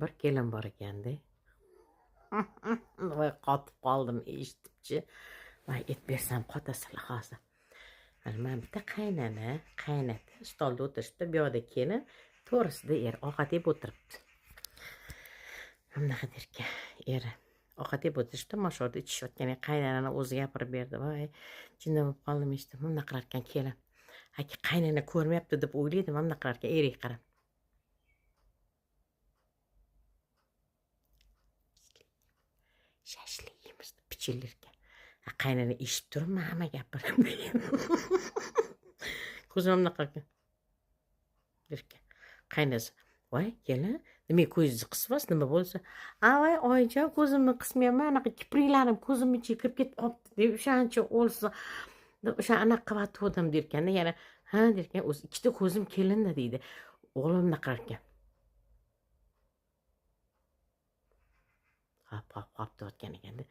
bir kelin bor ekanda. Voy qotib qoldim eshitibchi. Voy et bersam qotasizlar hozir. Mana bitta qaynata stolda o'tirishibdi, bu yoqda kelin, to'g'risida er ovqat yeb o'tiribdi. Bunaqa derkan, eri ovqat yeb o'tirishibdi, mashorda ichishayotgan qaynanani o'zi gapirib berdi. Voy, jinni bo'lib qoldim eshitib, bunaqa qilar ekan kelin. Haki qaynana ko'rmayapti deb o'ylaydi, mana bunaqa qilar ekan eriga qarab. Shashlik yeymiz deb pichirlar ekan. Qaynana eshitib turibmi hamma gapirib. Ko'zim bunaqa ekan. Derkan. Qaynasi, voy kelin, nimaga ko'zingizni qisibsiz, nima bo'lsa? Voy oyijon, ko'zimni qismayapman, anaqa kipriklarim ko'zimni ichiga kirib ketib qolibdi deb o'shancha o'lsa. O'sha anaqa qilayotgandim derkanda, yana ha derkan, o'zi ikkita ko'zim kelinda deydi. O'g'lim bunaqa qilar ekan. Qop deyotgan ekanda.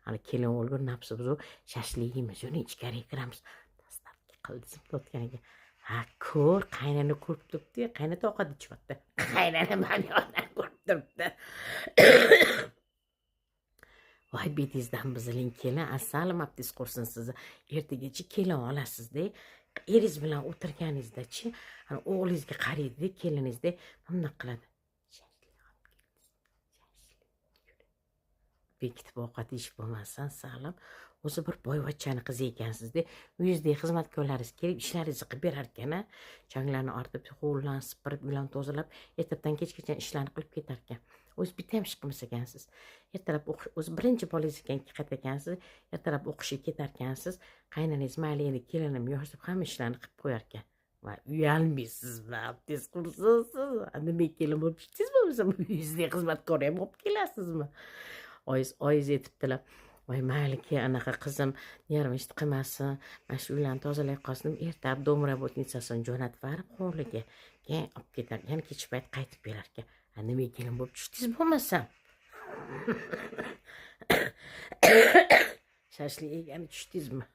Ana kelin o'lgur nafsi buzuq, shashlik yeymiz, yuni ichkariga kiramiz. Dastavka qildizim deyotgan ekan. Ha, ko'r, qaynana ko'rib turibdi, qaynata ovqat ichyapti. Qaynana mani yondan ko'rib turibdi. Voy betizdan biziling kelin, assalom abdiz qursin sizni. Ertagacha kelin olasizda. Eringiz bilan o'tirganingizda-chi, o'g'lingizga qaraydi, keliningizdek bunaqa qiladi. Bekitib ovqat yeyishib bo'lmasdan saqlab, o'zi bir boyvachchani qizi ekansizda, uyingizdagi xizmatkorlaringiz kelib ishlaringizni qilib berar ekan, changlarni artib, hovlilarni sipirib, uylarni tozalab, ertadan kechgacha ishlarni qilib ketar ekan. O'zi bitta ham ish qilmas ekansiz. Ertalab o'zi birinchi bolangiz ekanki qaytar ekansiz, ertalab o'qishga ketar ekansiz, qaynanangiz mayli endi kelinim yosh deb hamma ishlarni qilib qo'yar ekan. Va uyalmaysizmi? Tez qilsiz. Nima kelin bo'lib chiqdingizmi bo'lmasa uyingizdagi xizmatkor ham olib kelasizmi? Oyiz aytibdilar. Voy mayli anaqa qizim nervist qilmasin, mana shu uylarni tozalay qolsin, ertalab domraботницасini jo'natib berib hovliga. Keyin olib ketar, yana kech payt qaytib berar ekan. Nima kelin bo'lib tushdingiz bo'lmasa? Shashlik yegani tushdingizmi?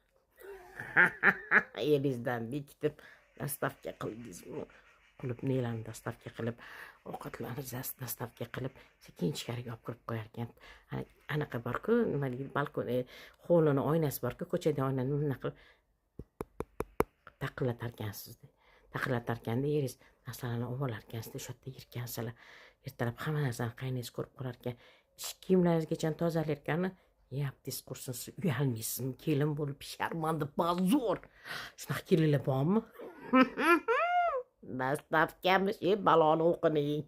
Eringizdan bekitib dastavka qildingizmi? Qilib nelarni dastavka qilib, ovqatlarni dastavka qilib, sekin ichkariga olib kirib qo'yar ekan. Anaqa bor-ku, nima deydi, balkon, hovlini oynasi bor-ku, ko'chada oynani nima qilib taqillatar ekansizda. Taqillatar ekanda eringiz narsalarni olib olar ekansizda, shu yerda yirkansizlar. Ertalab hamma narsani qaynangiz ko'rib qolar ekan. Kiyimlaringizgacha tozalar ekan. Abdiz qursin, siz uyalmaysizmi? Kelin bo'lib sharmanda bazor. Shunaqa kelinlar bormi? Dastavkamiz baloni o'qini yeng.